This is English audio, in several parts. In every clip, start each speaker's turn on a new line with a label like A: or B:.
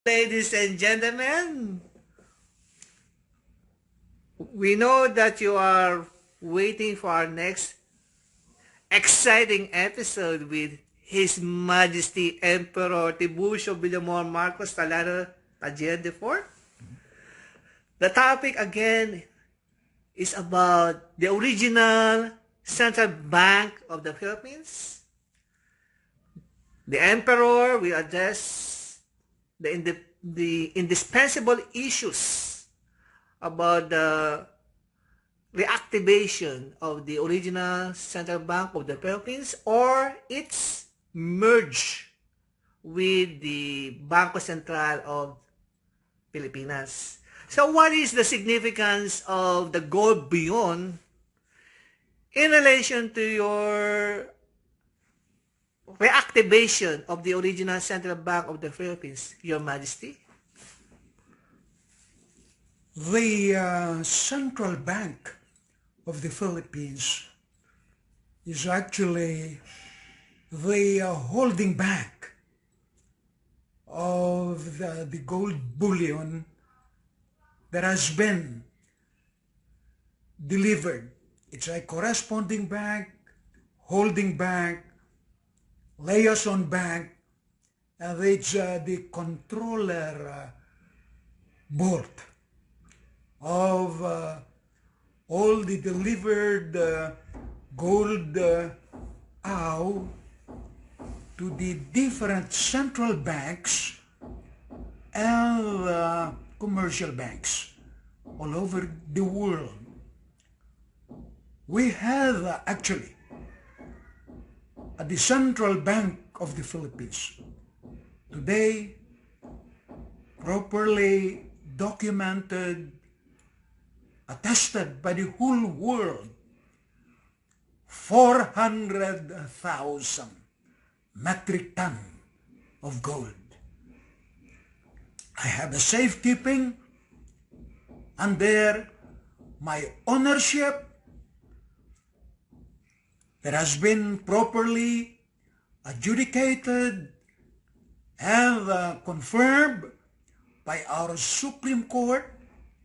A: Ladies and gentlemen, we know that you are waiting for our next exciting episode with His Majesty Emperor TIBURCIO VILLAMOR Marcos TALLANO TAGEAN IV. The topic again is about the original Central Bank of the Philippines. The Emperor will address the indispensable issues about the reactivation of the original Central Bank of the Philippines or its merge with the Bangko Sentral of Pilipinas. So what is the significance of the gold bullion in relation to your reactivation of the original Central Bank of the Philippines, Your Majesty?
B: The Central Bank of the Philippines is actually the holding bank of the gold bullion that has been delivered. It's a corresponding bank, holding bank, liaison bank, and it's the controller board of all the delivered gold out to the different central banks and commercial banks all over the world. We have actually at the Central Bank of the Philippines today properly documented, attested by the whole world, 400,000 metric ton of gold. I have a safekeeping under my ownership that has been properly adjudicated and confirmed by our Supreme Court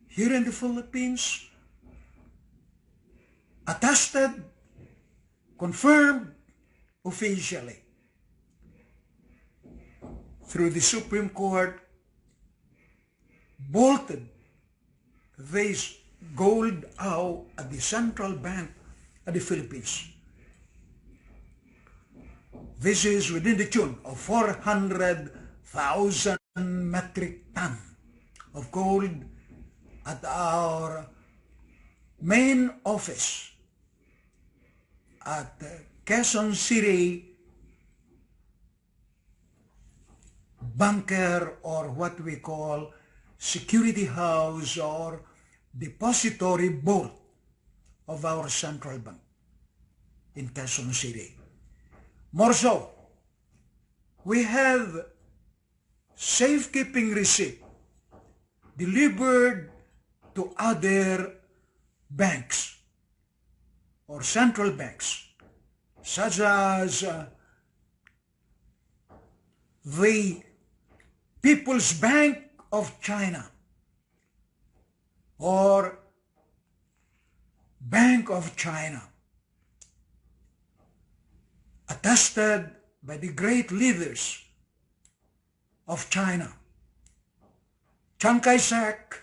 B: here in the Philippines, attested, confirmed officially through the Supreme Court, bolted this gold out at the Central Bank of the Philippines. This is within the tune of 400,000 metric ton of gold at our main office at Quezon City bunker, or what we call security house or depository vault of our central bank in Quezon City. More so, we have safekeeping receipt delivered to other banks or central banks, such as the People's Bank of China or Bank of China, attested by the great leaders of China, Chiang Kai-shek,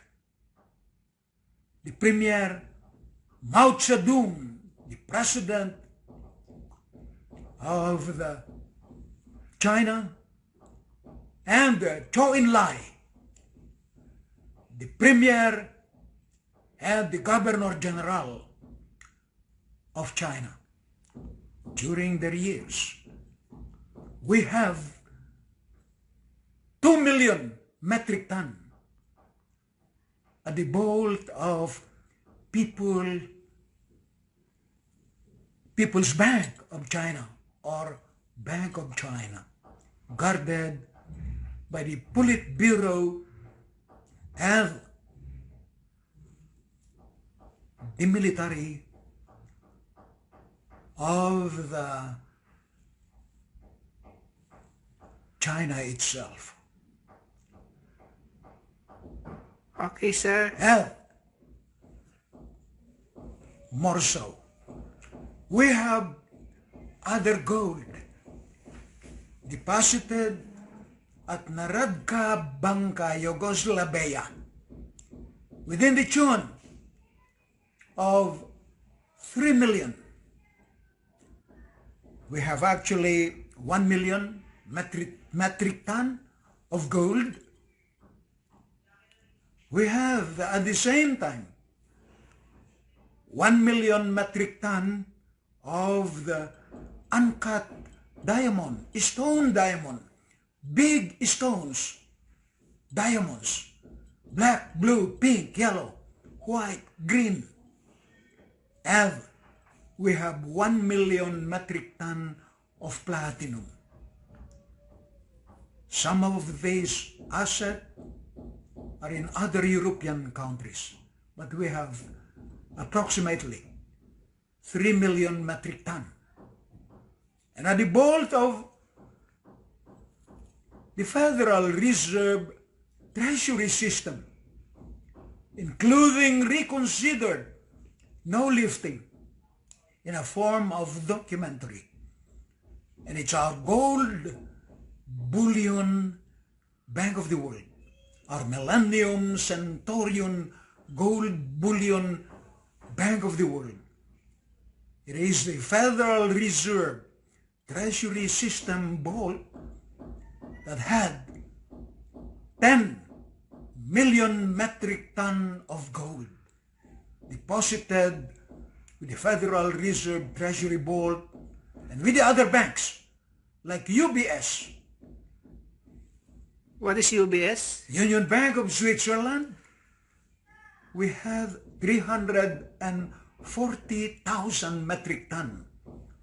B: the Premier, Mao Zedong, the President of China, and Zhou Enlai, the Premier and the Governor General of China. During their years, we have 2 million metric ton at the vault of People's Bank of China or Bank of China, guarded by the Politburo and the military of China itself.
A: Okay, sir.
B: And more so, we have other gold deposited at Narodna Banka, Yugoslavia, within the tune of 3 million. We have actually 1 million metric ton of gold. We have at the same time 1 million metric ton of the uncut diamond, stone diamond, big stones, diamonds, black, blue, pink, yellow, white, green. And we have 1 million metric ton of platinum. Some of these assets are in other European countries, but we have approximately 3 million metric ton. And at the bolt of the Federal Reserve Treasury system, including reconsidered no lifting in a form of documentary. And it's our gold bullion bank of the world, our Millennium Centurion gold bullion bank of the world. It is the Federal Reserve Treasury system vault that had 10 million metric ton of gold deposited with the Federal Reserve Treasury vault and with the other banks like UBS.
A: What is UBS?
B: Union Bank of Switzerland. We have 340,000 metric ton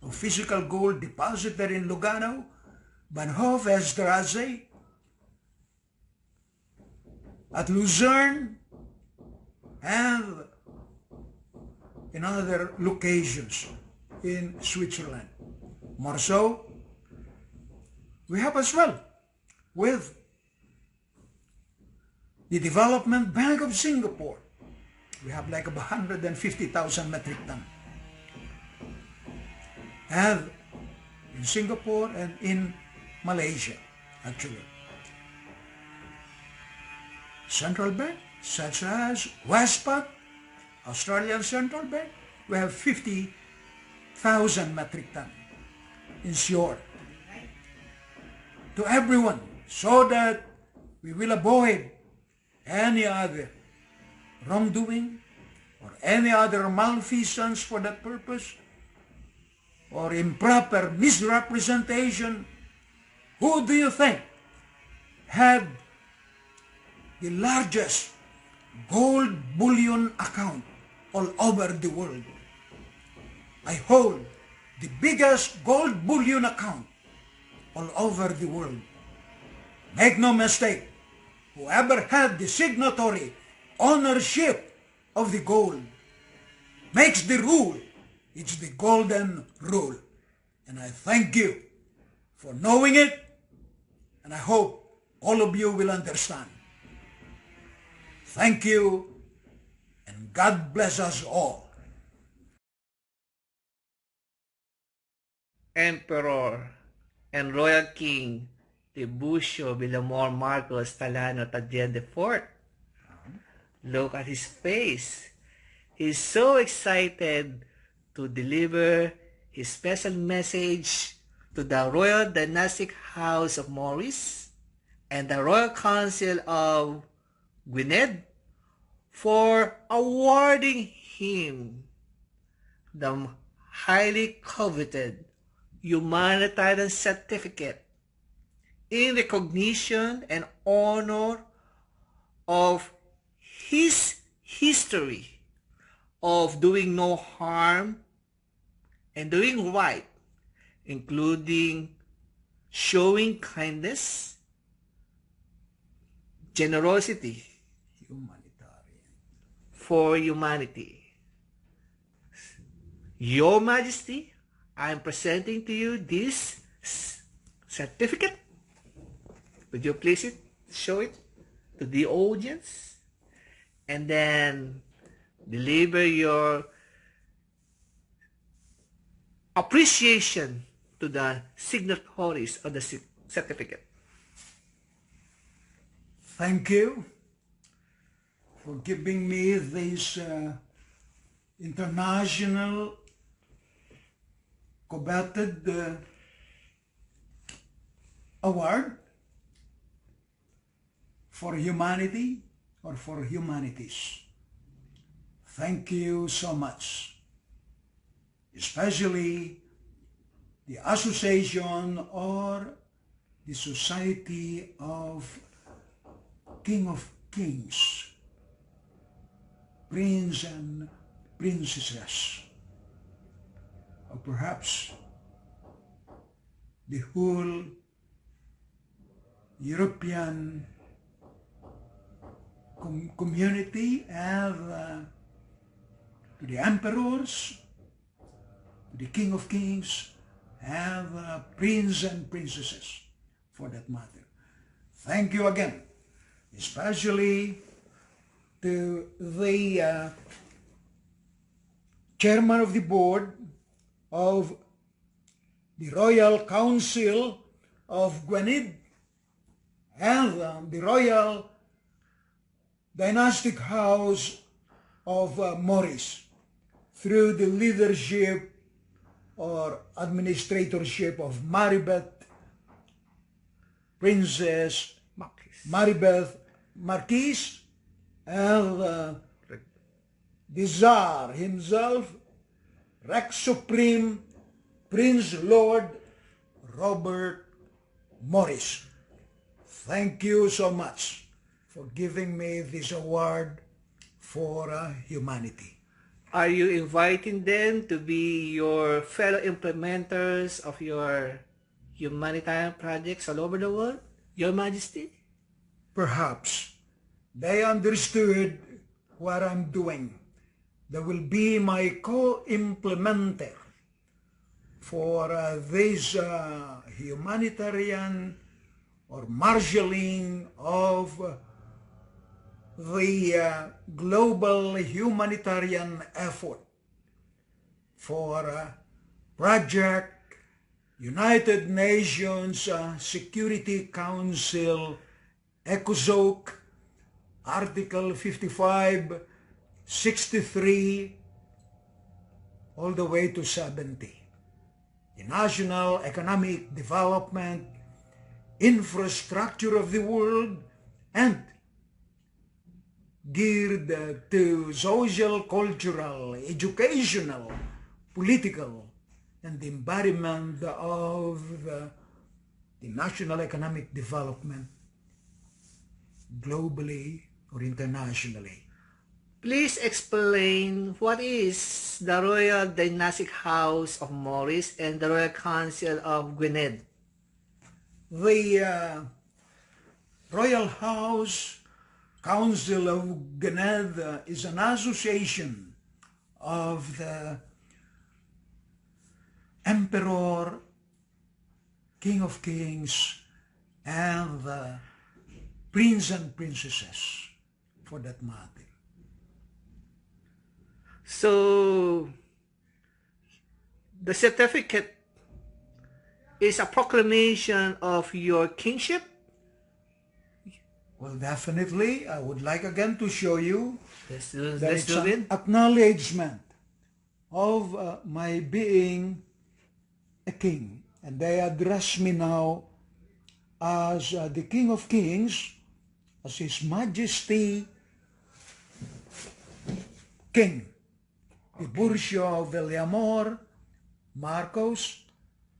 B: of physical gold deposited in Lugano, Bahnhofstrasse, at Lucerne, and in other locations in Switzerland. More so, we have as well with the Development Bank of Singapore. We have like 150,000 metric ton. And in Singapore and in Malaysia, actually. Central Bank, such as Westpac, Australian Central Bank, we have 50,000 metric ton insured to everyone so that we will avoid any other wrongdoing or any other malfeasance for that purpose or improper misrepresentation. Who do you think had the largest gold bullion account all over the world? I hold the biggest gold bullion account all over the world. Make no mistake, whoever had the signatory ownership of the gold makes the rule. It's the golden rule. And I thank you for knowing it, and I hope all of you will understand. Thank you, and God bless us all.
A: Emperor and Royal King TIBURCIO VILLAMOR Marcos TALLANO TAGEAN IV. Look at his face. He's so excited to deliver his special message to the Royal Dynastic House of Maurice and the Royal Council of GWYNEDD for awarding him the highly coveted Humanitarian Certificate in recognition and honor of his history of doing no harm and doing right, including showing kindness, generosity,
B: Humanitarian.
A: for humanity. Your Majesty, I am presenting to you this certificate. Would you please show it to the audience? and then deliver your appreciation to the signatories of the certificate.
B: Thank you for giving me this international coveted award for humanity or for humanities. Thank you so much. Especially the association or the Society of King of Kings, Prince and Princesses, or perhaps the whole European community, and to the emperors, to the King of Kings, and Prince and Princesses, for that matter. Thank you again, especially to the chairman of the board of the Royal Council of GWYNEDD and the Royal Dynastic House of Maurice, through the leadership or administratorship of Maribeth Princess Maribeth Marquise, and the Tsar himself, Rex Supreme Prince Lord Robert Morris. Thank you so much for giving me this award for humanity.
A: Are you inviting them to be your fellow implementers of your humanitarian projects all over the world, Your Majesty?
B: Perhaps they understood what I'm doing. They will be my co-implementer for this humanitarian or marshalling of the global humanitarian effort for Project United Nations Security Council ECOSOC Article 55, 63, all the way to 70. The national economic development infrastructure of the world, and geared to social, cultural, educational, political, and the embodiment of the national economic development globally or internationally.
A: Please explain what is the Royal Dynastic House of Maurice and the Royal Council of GWYNEDD.
B: The Royal House Council of GWYNEDD is an association of the Emperor, King of Kings, and the Prince and Princesses, for that matter.
A: So, the certificate is a proclamation of your kingship?
B: Well, definitely, I would like again to show you that
A: Let's
B: it's
A: do
B: an
A: it.
B: acknowledgement of my being a king. And they address me now as the King of Kings, as His Majesty King TIBURCIO VILLAMOR Marcos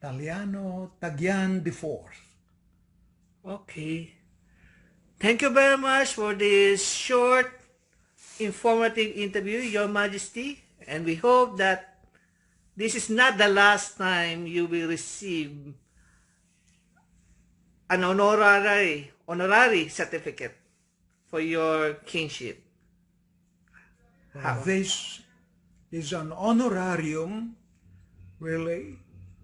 B: Talliano TAGEAN IV.
A: Okay. Thank you very much for this short, informative interview, Your Majesty. And we hope that this is not the last time you will receive an honorary certificate for your kingship.
B: This is an honorarium, really,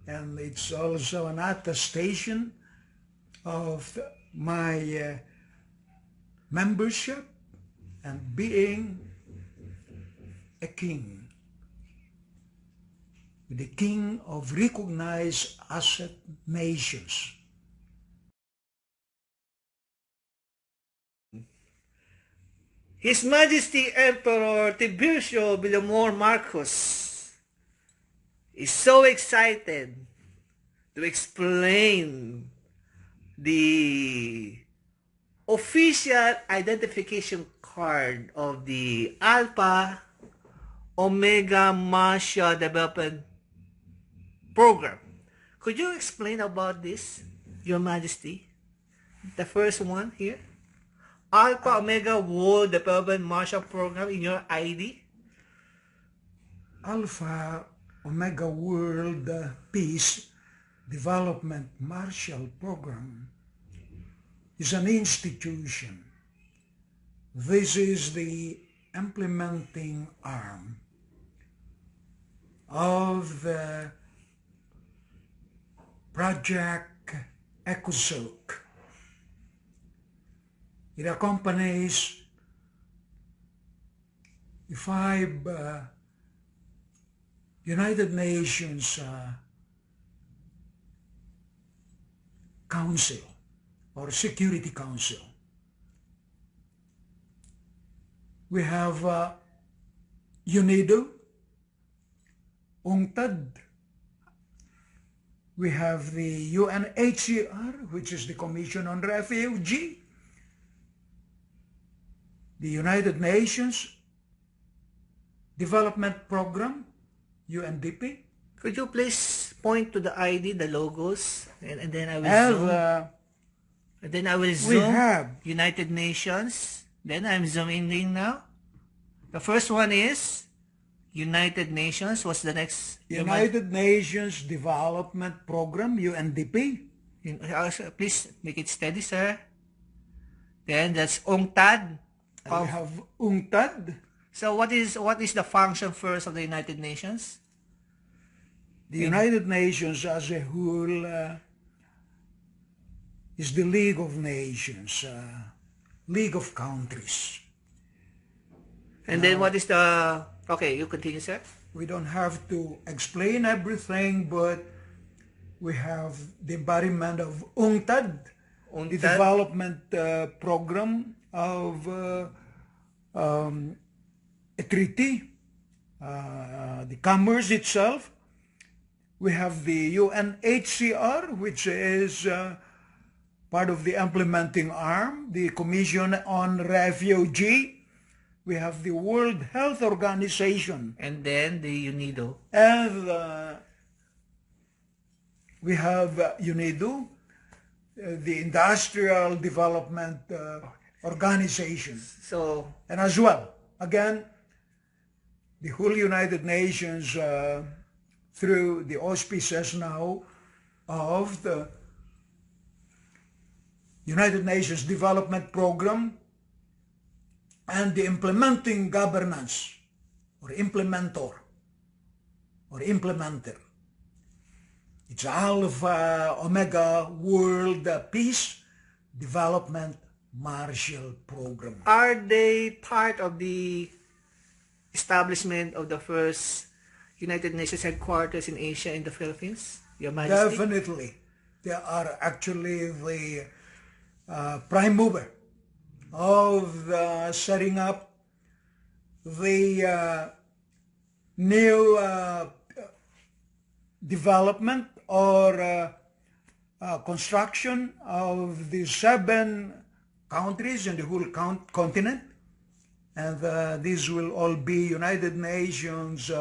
B: and it's also an attestation of my membership and being a king, the king of recognized asset nations.
A: His Majesty Emperor TIBURCIO VILLAMOR Marcos is so excited to explain the official identification card of the Alpha Omega Martial Development Program. Could you explain about this, Your Majesty? The first one here. Alpha Omega World Development Martial Program in your ID.
B: Alpha Omega World Peace Development Martial Program is an institution. This is the implementing arm of the Project ECOSOC. It accompanies the 5 United Nations Council or Security Council. We have UNIDO, UNCTAD. We have the UNHCR, which is the Commission on Refugee, the United Nations Development Program, UNDP.
A: Could you please point to the ID, the logos, and then I will zoom. And then I will zoom.
B: We have
A: United Nations. Then I'm zooming in now. The first one is United Nations. What's the next?
B: United Nations Development Program, UNDP.
A: Please make it steady, sir. Then that's UNCTAD.
B: We have UNCTAD.
A: So what is the function first of the United Nations?
B: The United Nations as a whole is the League of Nations, League of Countries.
A: And then what is the... Okay, you continue, sir.
B: We don't have to explain everything, but we have the embodiment of UNCTAD, the development program of a treaty, the commerce itself. We have the UNHCR, which is part of the implementing arm, the Commission on Refugee. We have the World Health Organization.
A: And then the UNIDO.
B: And we have UNIDO, the Industrial Development Organization.
A: So,
B: and as well, again, the whole United Nations through the auspices now of the United Nations Development Program and the implementing governance or implementer. It's Alpha Omega World Peace Development Martial Program.
A: Are they part of the establishment of the first United Nations headquarters in Asia in the Philippines, Your Majesty?
B: Definitely. They are actually the prime mover of setting up the new development or construction of the 7 countries in the whole continent. And these will all be United Nations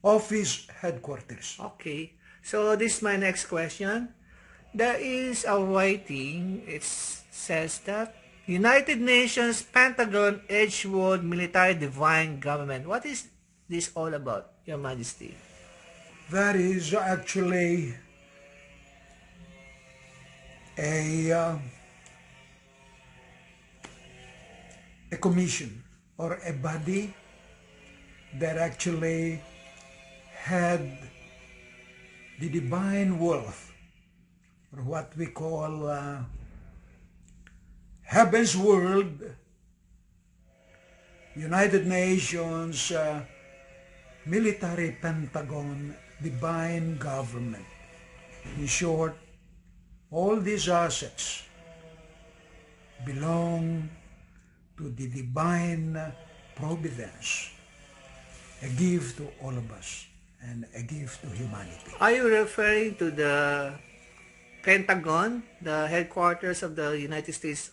B: office headquarters.
A: Okay, so this is my next question. There is a writing, it says that United Nations Pentagon Edgewood Military Divine Government. What is this all about, Your Majesty?
B: That is actually a commission or a body that actually had the divine wealth, or what we call heaven's world, United Nations military Pentagon divine government. In short, all these assets belong to the divine providence, a gift to all of us and a gift to humanity.
A: Are you referring to the Pentagon, the headquarters of the United States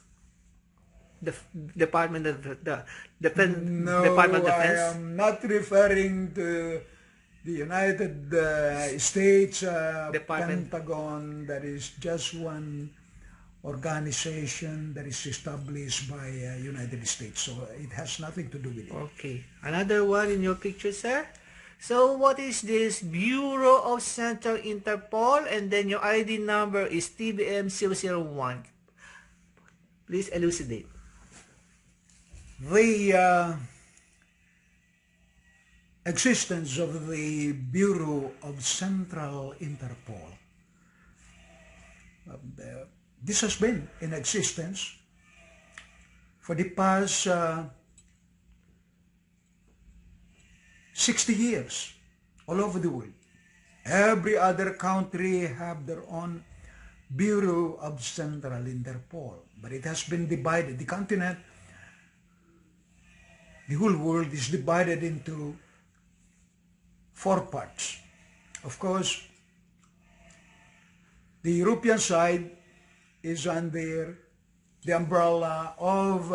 A: Department of
B: No,
A: Department of Defense?
B: I am not referring to the United States Pentagon. That is just one organization that is established by United States. So it has nothing to do with it.
A: Okay. Another one in your picture, sir. So what is this? Bureau of Central Interpol, and then your ID number is TVM-001. Please elucidate.
B: The existence of the Bureau of Central Interpol, this has been in existence for the past 60 years all over the world. Every other country have their own Bureau of Central Interpol, but it has been divided. The continent, the whole world is divided into 4 parts. Of course, the European side is under the umbrella of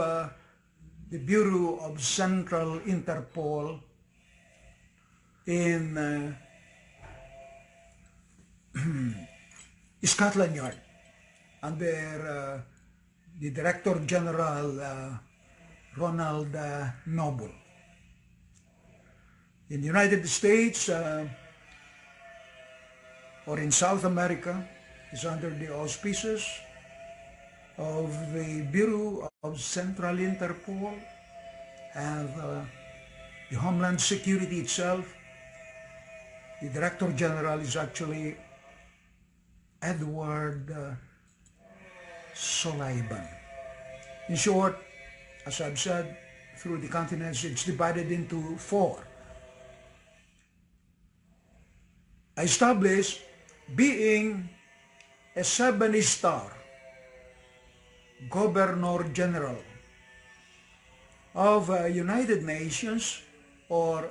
B: the Bureau of Central Interpol in Scotland Yard under the Director General Ronald Noble. In the United States or in South America is under the auspices of the Bureau of Central Interpol and the Homeland Security itself. The Director General is actually Edward Sullivan. In short, as I've said, through the continents, it's divided into 4. Established being a 7-star Governor General of United Nations or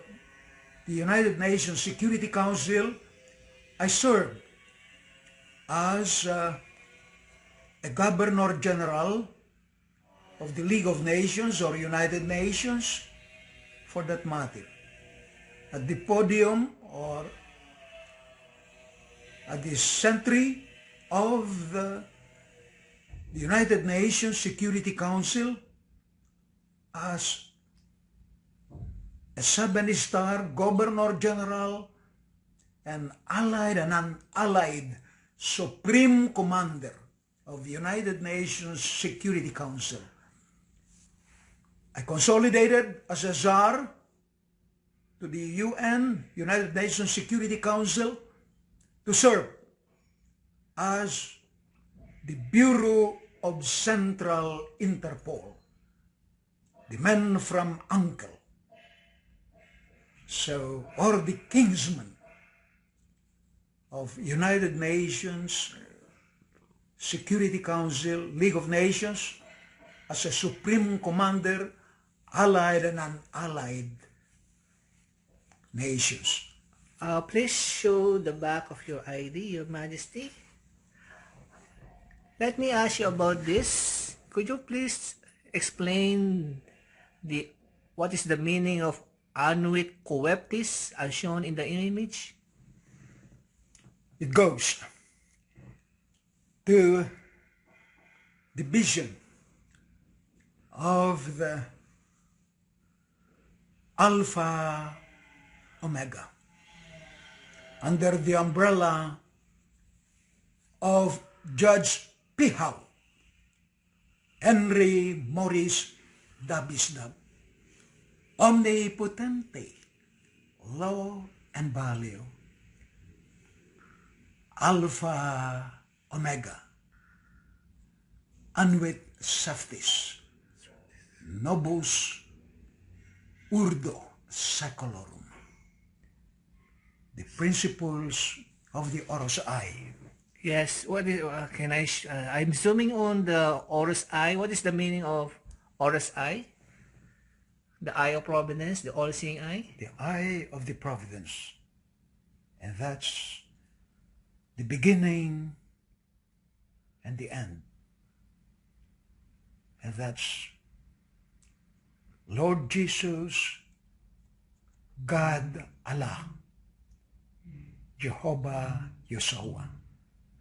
B: the United Nations Security Council. I served as a Governor General of the League of Nations or United Nations, for that matter, at the podium or at the century of the United Nations Security Council as a 7-star Governor General and allied and unallied Supreme Commander of the United Nations Security Council. I consolidated as a czar to the UN, United Nations Security Council, to serve as the Bureau of Central Interpol, the men from uncle. So, or the kingsman of United Nations Security Council, League of Nations, as a Supreme Commander, allied and unallied nations.
A: Please show the back of your ID, Your Majesty. Let me ask you about this. Could you please explain what is the meaning of Anuit Coeptis as shown in the image?
B: It goes to the vision of the Alpha Omega under the umbrella of Judge Pihaw, Henry Morris Dabisdab, omnipotente, law and value, Alpha Omega, Anuit Saftis, Nobus Urdo Secolorum, the principles of the Horus Eye.
A: Yes, what is, I'm zooming on the Horus Eye. What is the meaning of Horus Eye? The eye of providence, the all-seeing eye?
B: The eye of the providence. And that's the beginning and the end. And that's Lord Jesus, God, Allah, Jehovah, Yeshua.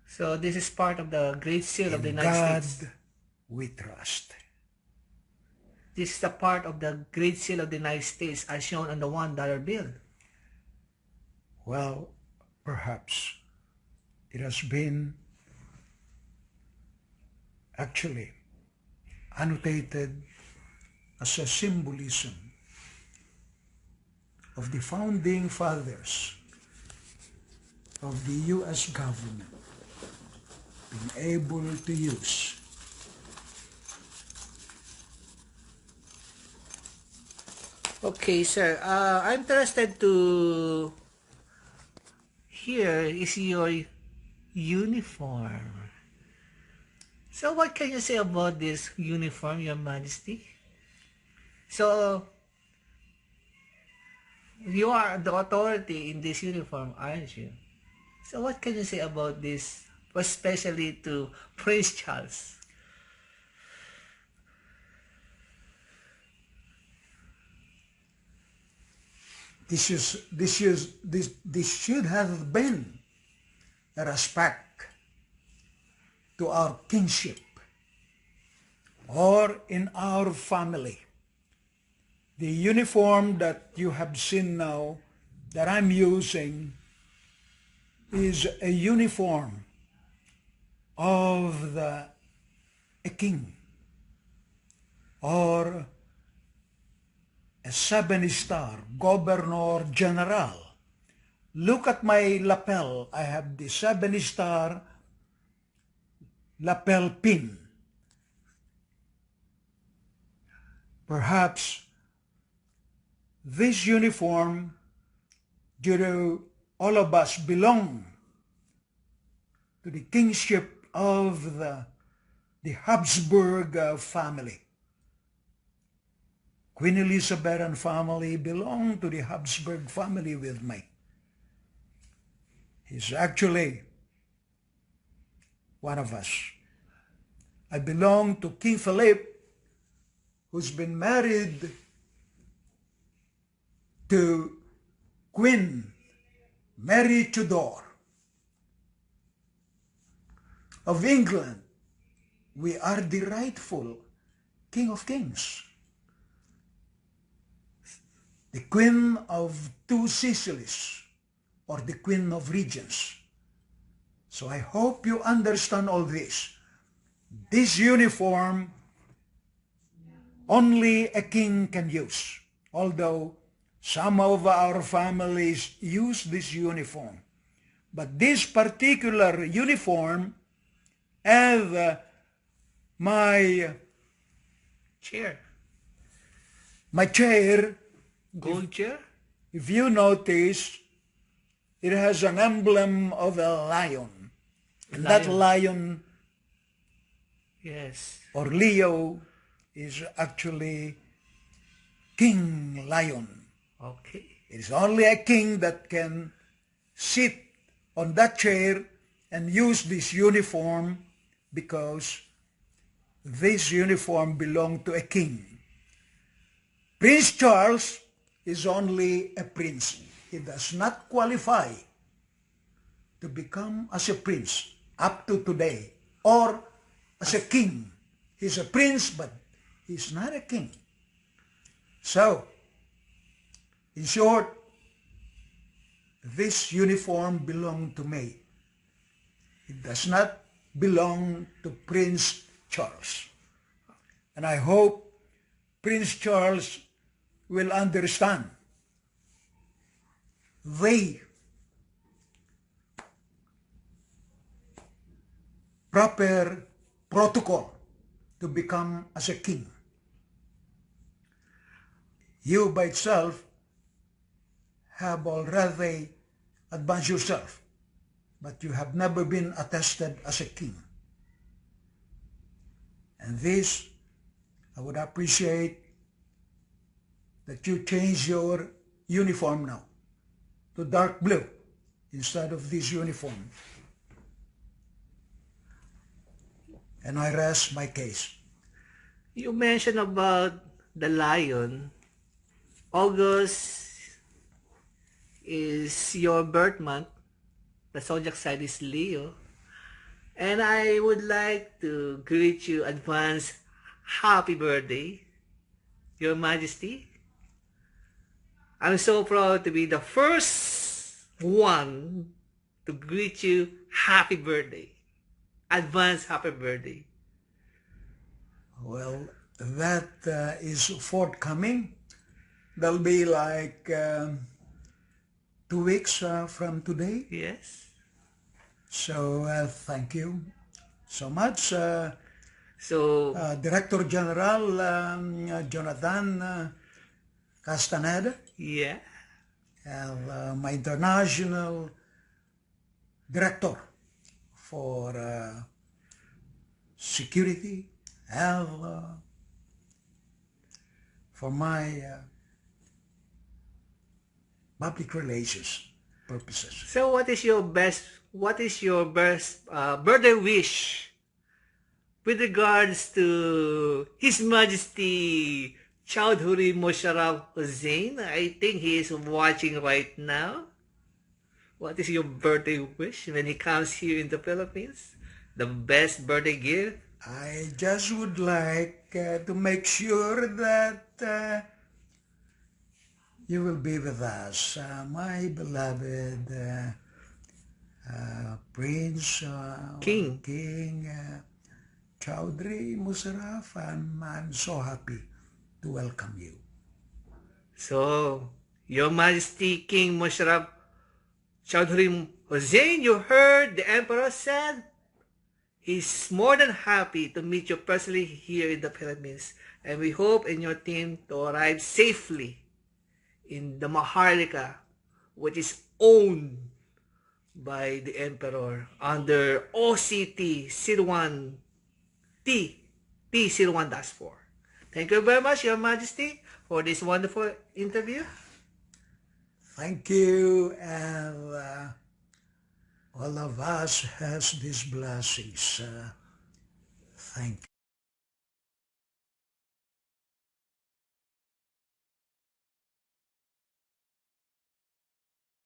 A: So this is part of the Great Seal of the
B: In
A: United States.
B: God we trust.
A: This is a part of the Great Seal of the United States as shown on the $1 bill.
B: Well, perhaps it has been actually annotated as a symbolism of the founding fathers of the U.S. government being able to use
A: Okay, sir. I'm interested to hear is your uniform. So what can you say about this uniform, Your Majesty? So you are the authority in this uniform, aren't you? So what can you say about this, especially to Prince Charles?
B: This should have been a respect to our kingship or in our family. The uniform that you have seen now that I'm using is a uniform of a king or a 7-star Governor General. Look at my lapel. I have the 7-star lapel pin. Perhaps this uniform, due to all of us belong to the kingship of the Habsburg family. Queen Elizabeth and family belong to the Habsburg family with me. He's actually one of us. I belong to King Philip, who's been married to Queen Mary Tudor of England. We are the rightful King of Kings, the Queen of two Sicilies, or the Queen of Regions. So I hope you understand all this. This uniform, only a king can use, although some of our families use this uniform. But this particular uniform have my
A: chair. Gold chair?
B: If you notice, it has an emblem of a lion. And that lion,
A: yes,
B: or Leo, is actually King Lion.
A: Okay.
B: It is only a king that can sit on that chair and use this uniform, because this uniform belonged to a king. Prince Charles is only a prince. He does not qualify to become as a prince up to today, or as a king. He's a prince, but he's not a king. So, in short, this uniform belonged to me. It does not belong to Prince Charles. And I hope Prince Charles will understand the proper protocol to become as a king. you by itself have already advanced yourself, but you have never been attested as a king. And this, I would appreciate that you change your uniform now to dark blue instead of this uniform. And I rest my case.
A: You mentioned about the lion. August is your birth month. The zodiac sign is Leo. And I would like to greet you advance happy birthday, Your Majesty. I'm so proud to be the first one to greet you happy birthday. Advance happy birthday.
B: Well, that is forthcoming. That'll be like 2 weeks from today.
A: Yes.
B: So thank you so much. Director General Jonathan Castaneda.
A: Yeah.
B: And my international director for security and for my public relations purposes.
A: So what is your best birthday wish with regards to His Majesty Chowdhury Musharraf Hussain? I think he is watching right now. What is your birthday wish when he comes here in the Philippines? The best birthday gift?
B: I just would like to make sure that you will be with us, my beloved Prince
A: King
B: Chowdhury Musharraf. I'm so happy to welcome you.
A: So, Your Majesty King Musharraf Chowdhury Hussain, you heard the Emperor said he's more than happy to meet you personally here in the Philippines, and we hope in your team to arrive safely in the Maharlika, which is owned by the Emperor under O.C.T. C.1 T-01-4. Thank you very much, Your Majesty, for this wonderful interview.
B: Thank you, and all of us has these blessings. Thank you.